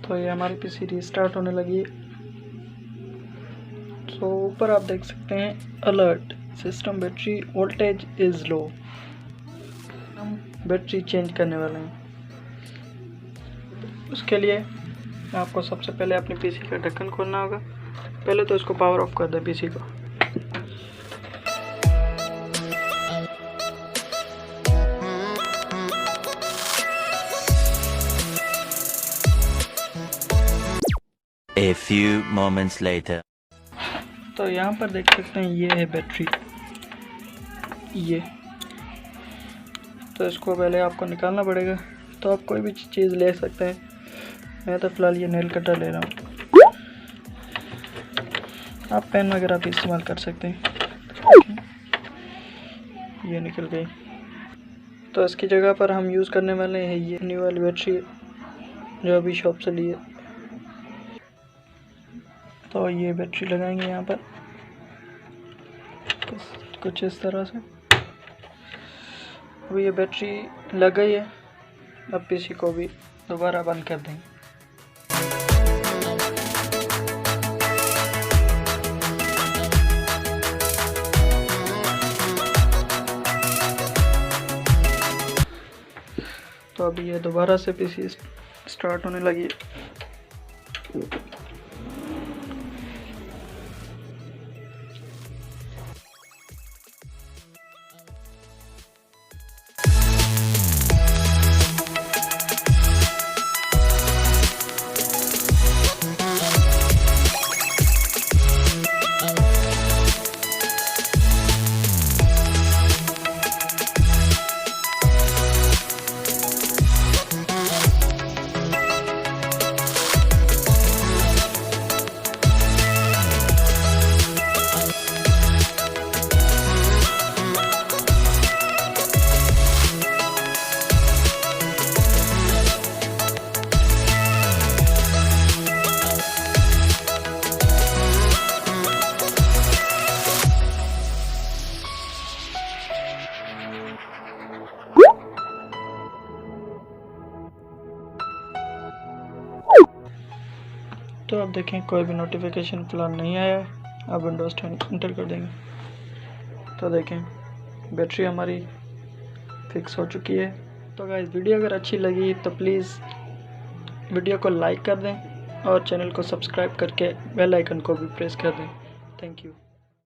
तो ये हमारी पीसी रीस्टार्ट होने लगी है। तो ऊपर आप देख सकते हैं alert system battery voltage is low. हम बैटरी चेंज करने वाले हैं। उसके लिए आपको सबसे पहले अपने पीसी का ढक्कन खोलना होगा। पहले तो इसको पावर ऑफ कर दें पीसी को। A few moments later. तो यहाँ पर देख सकते हैं ये है बैटरी, ये तो इसको पहले आपको निकालना पड़ेगा। तो आप कोई भी चीज़ ले सकते हैं, मैं तो फ़िलहाल ये नेल कटर ले रहा हूँ। आप पेन वगैरह भी इस्तेमाल कर सकते हैं। ये निकल गई। तो इसकी जगह पर हम यूज़ करने वाले हैं ये न्यू वाली बैटरी जो अभी शॉप से ली है। तो ये बैटरी लगाएंगे यहाँ पर कुछ इस तरह से। अब ये बैटरी लग गई है। अब पीसी को भी दोबारा बंद कर देंगे। तो अभी ये दोबारा से पीसी स्टार्ट होने लगी है। तो अब देखें कोई भी नोटिफिकेशन फिलहाल नहीं आया है। अब विंडोज़ 10 इंटर कर देंगे। तो देखें बैटरी हमारी फिक्स हो चुकी है। तो गाइस वीडियो अगर अच्छी लगी तो प्लीज़ वीडियो को लाइक कर दें और चैनल को सब्सक्राइब करके बेल आइकन को भी प्रेस कर दें। Thank you.